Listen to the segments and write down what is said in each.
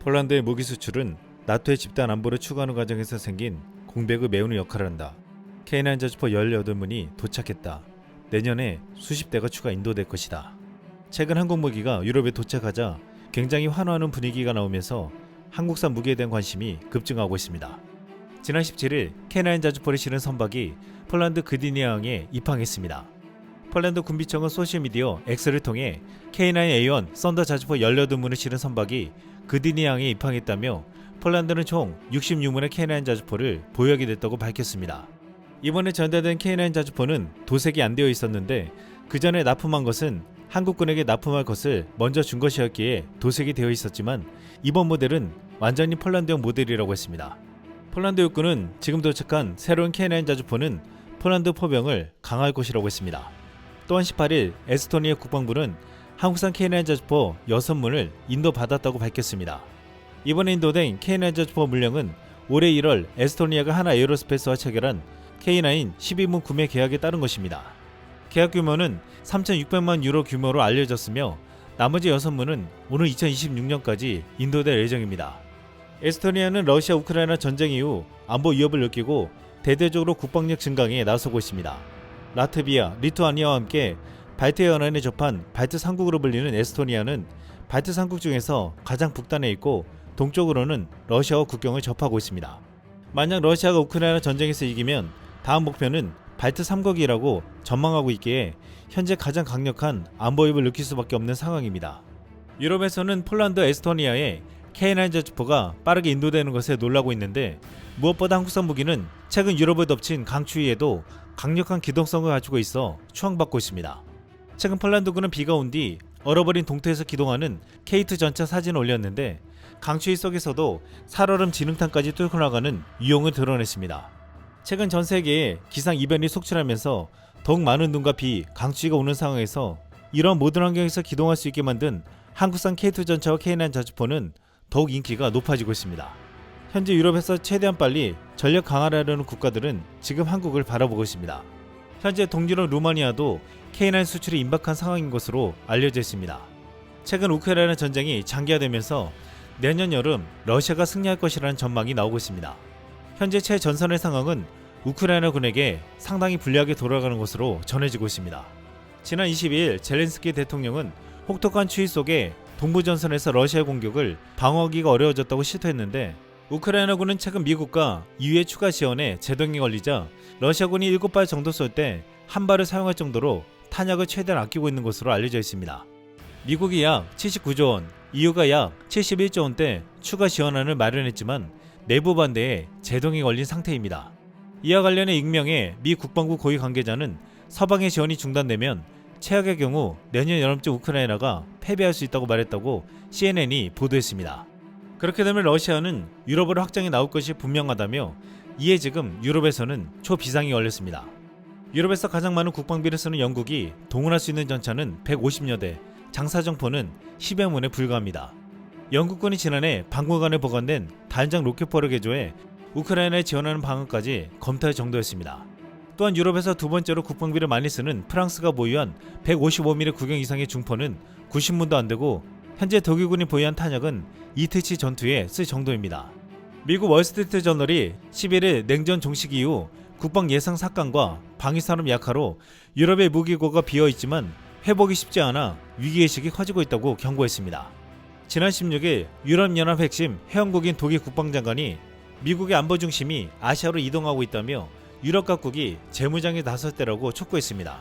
폴란드의 무기 수출은 나토의 집단 안보를 추구하는 과정에서 생긴 공백을 메우는 역할을 한다. K9 자주포 18문이 도착했다. 내년에 수십 대가 추가 인도될 것이다. 최근 한국 무기가 유럽에 도착하자 굉장히 환호하는 분위기가 나오면서 한국산 무기에 대한 관심이 급증하고 있습니다. 지난 17일 K9 자주포를 실은 선박이 폴란드 그디니아항에 입항했습니다. 폴란드 군비청은 소셜미디어 X를 통해 K9A1 썬더 자주포 18문을 실은 선박이 그디니아항에 입항했다며 폴란드는 총 66문의 K9 자주포를 보유하게 됐다고 밝혔습니다. 이번에 전달된 K9 자주포는 도색이 안 되어 있었는데 그 전에 납품한 것은 한국군에게 납품할 것을 먼저 준 것이었기에 도색이 되어 있었지만 이번 모델은 완전히 폴란드형 모델이라고 했습니다. 폴란드 육군은 지금 도착한 새로운 K9 자주포는 폴란드 포병을 강화할 것이라고 했습니다. 또한 18일 에스토니아 국방부는 한국산 K9 자주포 6문을 인도받았다고 밝혔습니다. 이번에 인도된 K9 자주포 물량은 올해 1월 에스토니아가 하나 에어로스페이스와 체결한 K9 12문 구매 계약에 따른 것입니다. 계약 규모는 3,600만 유로 규모로 알려졌으며 나머지 6문은 오는 2026년까지 인도될 예정입니다. 에스토니아는 러시아 우크라이나 전쟁 이후 안보 위협을 느끼고 대대적으로 국방력 증강에 나서고 있습니다. 라트비아, 리투아니아와 함께 발트 연안에 접한 발트 3국으로 불리는 에스토니아는 발트 3국 중에서 가장 북단에 있고 동쪽으로는 러시아와 국경을 접하고 있습니다. 만약 러시아가 우크라이나 전쟁에서 이기면 다음 목표는 발트 3국이라고 전망하고 있기에 현재 가장 강력한 안보 위협을 느낄 수밖에 없는 상황입니다. 유럽에서는 폴란드, 에스토니아에 K9 자주포가 빠르게 인도되는 것에 놀라고 있는데 무엇보다 한국산 무기는 최근 유럽을 덮친 강추위에도 강력한 기동성을 가지고 있어 추앙받고 있습니다. 최근 폴란드군은 비가 온 뒤 얼어버린 동토에서 기동하는 K2 전차 사진을 올렸는데 강추위 속에서도 살얼음 진흙탕까지 뚫고 나가는 유용을 드러냈습니다. 최근 전 세계에 기상 이변이 속출하면서 더욱 많은 눈과 비, 강추위가 오는 상황에서 이러한 모든 환경에서 기동할 수 있게 만든 한국산 K2 전차와 K9 자주포는 더욱 인기가 높아지고 있습니다. 현재 유럽에서 최대한 빨리 전력 강화를 하려는 국가들은 지금 한국을 바라보고 있습니다. 현재 동유럽 루마니아도 K9 수출이 임박한 상황인 것으로 알려져 있습니다. 최근 우크라이나 전쟁이 장기화되면서 내년 여름 러시아가 승리할 것이라는 전망이 나오고 있습니다. 현재 최전선의 상황은 우크라이나 군에게 상당히 불리하게 돌아가는 것으로 전해지고 있습니다. 지난 22일 젤렌스키 대통령은 혹독한 추위 속에 동부전선에서 러시아의 공격을 방어하기가 어려워졌다고 시토했는데 우크라이나군은 최근 미국과 EU의 추가 지원에 제동이 걸리자 러시아군이 7발 정도 쏠 때 한 발을 사용할 정도로 탄약을 최대한 아끼고 있는 것으로 알려져 있습니다. 미국이 약 79조 원, EU가 약 71조 원대 추가 지원안을 마련했지만 내부 반대에 제동이 걸린 상태입니다. 이와 관련해 익명의 미 국방부 고위 관계자는 서방의 지원이 중단되면 최악의 경우 내년 여름쯤 우크라이나가 패배할 수 있다고 말했다고 CNN이 보도했습니다. 그렇게 되면 러시아는 유럽으로 확장해 나올 것이 분명하다며 이에 지금 유럽에서는 초비상이 걸렸습니다. 유럽에서 가장 많은 국방비를 쓰는 영국이 동원할 수 있는 전차는 150여 대, 장사정포는 10여 문에 불과합니다. 영국군이 지난해 박물관에 보관된 단장 로켓포를 개조해 우크라이나에 지원하는 방안까지 검토할 정도였습니다. 또한 유럽에서 두 번째로 국방비를 많이 쓰는 프랑스가 보유한 155mm 구경 이상의 중포는 90문도 안 되고 현재 독일군이 보유한 탄약은 이틀치 전투에 쓸 정도입니다. 미국 월스트리트 저널이 11일 냉전 종식 이후 국방 예상 삭감과 방위산업 약화로 유럽의 무기고가 비어있지만 회복이 쉽지 않아 위기의식이 커지고 있다고 경고했습니다. 지난 16일 유럽연합 핵심 회원국인 독일 국방장관이 미국의 안보 중심이 아시아로 이동하고 있다며 유럽 각국이 재무장에 나설 때라고 촉구했습니다.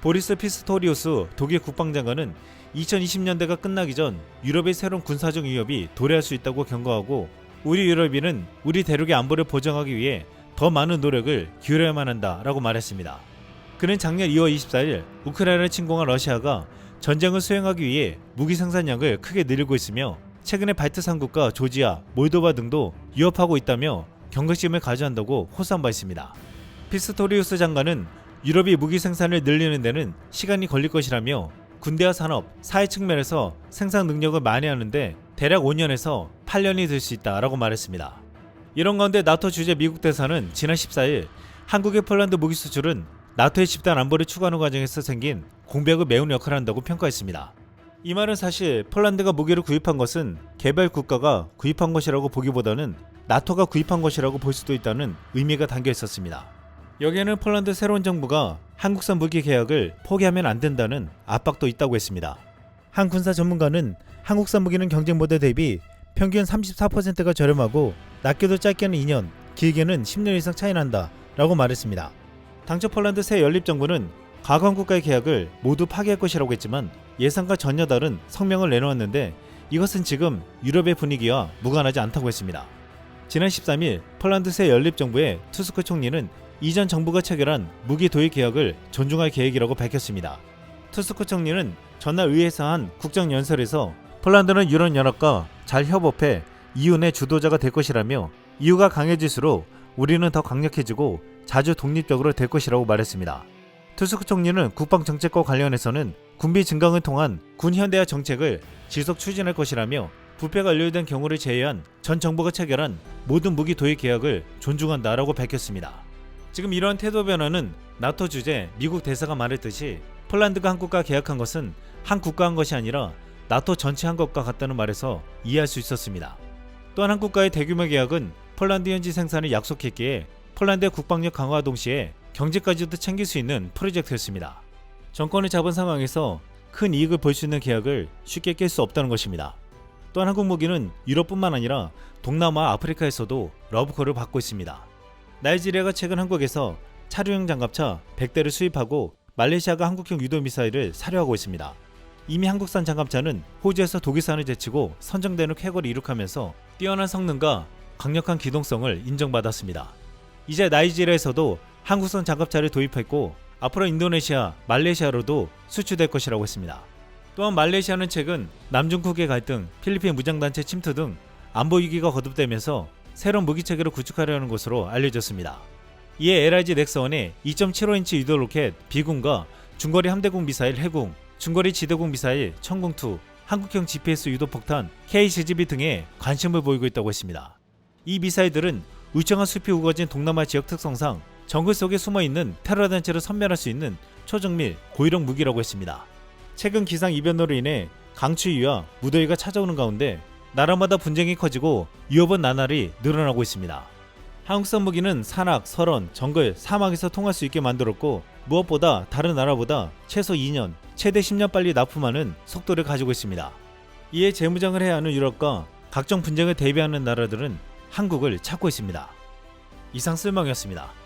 보리스 피스토리우스 독일 국방장관은 2020년대가 끝나기 전 유럽의 새로운 군사적 위협이 도래할 수 있다고 경고하고 우리 유럽인은 우리 대륙의 안보를 보장하기 위해 더 많은 노력을 기울여야만 한다라고 말했습니다. 그는 작년 2월 24일 우크라이나를 침공한 러시아가 전쟁을 수행하기 위해 무기 생산량을 크게 늘리고 있으며 최근에 발트 3국과 조지아, 몰도바 등도 위협하고 있다며 경각심을 가져한다고 호소한 바 있습니다. 피스토리우스 장관은 유럽이 무기 생산을 늘리는 데는 시간이 걸릴 것이라며 군대와 산업, 사회 측면에서 생산 능력을 만회하는데 대략 5년에서 8년이 들 수 있다라고 말했습니다. 이런 가운데 나토 주재 미국 대사는 지난 14일 한국의 폴란드 무기 수출은 나토의 집단 안보를 추구하는 과정에서 생긴 공백을 메우는 역할을 한다고 평가했습니다. 이 말은 사실 폴란드가 무기를 구입한 것은 개별 국가가 구입한 것이라고 보기보다는 나토가 구입한 것이라고 볼 수도 있다는 의미가 담겨 있었습니다. 여기에는 폴란드 새로운 정부가 한국산 무기 계약을 포기하면 안 된다는 압박도 있다고 했습니다. 한 군사 전문가는 한국산 무기는 경쟁 모델 대비 평균 34%가 저렴하고 낮게도 짧게는 2년, 길게는 10년 이상 차이 난다 라고 말했습니다. 당초 폴란드 새 연립정부는 가까운 국가의 계약을 모두 파기할 것이라고 했지만 예상과 전혀 다른 성명을 내놓았는데 이것은 지금 유럽의 분위기와 무관하지 않다고 했습니다. 지난 13일 폴란드 새 연립정부의 투스크 총리는 이전 정부가 체결한 무기 도입 계약을 존중할 계획이라고 밝혔습니다. 투스크 총리는 전날 의회에서 한 국정연설에서 폴란드는 유럽연합과 잘 협업해 EU 내 주도자가 될 것이라며 EU가 강해질수록 우리는 더 강력해지고 자주 독립적으로 될 것이라고 말했습니다. 투스크 총리는 국방정책과 관련해서는 군비 증강을 통한 군 현대화 정책을 지속 추진할 것이라며 부패가 연루된 경우를 제외한 전 정부가 체결한 모든 무기 도입 계약을 존중한다라고 밝혔습니다. 지금 이러한 태도 변화는 나토 주재 미국 대사가 말했듯이 폴란드가 한국과 계약한 것은 한 국가 한 것이 아니라 나토 전체 한 것과 같다는 말에서 이해할 수 있었습니다. 또한 한국과의 대규모 계약은 폴란드 현지 생산을 약속했기에 폴란드의 국방력 강화 동시에 경제까지도 챙길 수 있는 프로젝트였습니다. 정권을 잡은 상황에서 큰 이익을 볼 수 있는 계약을 쉽게 깰 수 없다는 것입니다. 또한 한국 무기는 유럽뿐만 아니라 동남아, 아프리카에서도 러브콜을 받고 있습니다. 나이지리아가 최근 한국에서 차류형 장갑차 100대를 수입하고 말레이시아가 한국형 유도미사일을 사료하고 있습니다. 이미 한국산 장갑차는 호주에서 독일산을 제치고 선정되는 쾌거를 이룩하면서 뛰어난 성능과 강력한 기동성을 인정받았습니다. 이제 나이지리아에서도 한국산 장갑차를 도입했고 앞으로 인도네시아, 말레이시아로도 수출될 것이라고 했습니다. 또한 말레이시아는 최근 남중국해 갈등, 필리핀 무장단체 침투 등 안보 위기가 거듭되면서 새로운 무기체계를 구축하려는 것으로 알려졌습니다. 이에 LRG 넥스원의 2.75인치 유도 로켓 비군과 중거리 함대공 미사일 해궁, 중거리 지대공 미사일 천궁2, 한국형 GPS 유도폭탄 KCGB 등에 관심을 보이고 있다고 했습니다. 이 미사일들은 울창한 숲이 우거진 동남아 지역 특성상 정글 속에 숨어있는 테러 단체를 섬멸할 수 있는 초정밀 고위력 무기라고 했습니다. 최근 기상 이변으로 인해 강추위와 무더위가 찾아오는 가운데 나라마다 분쟁이 커지고 위협은 나날이 늘어나고 있습니다. 한국산 무기는 산악, 설원, 정글, 사막에서 통할 수 있게 만들었고 무엇보다 다른 나라보다 최소 2년, 최대 10년 빨리 납품하는 속도를 가지고 있습니다. 이에 재무장을 해야 하는 유럽과 각종 분쟁을 대비하는 나라들은 한국을 찾고 있습니다. 이상 쓸멍이었습니다.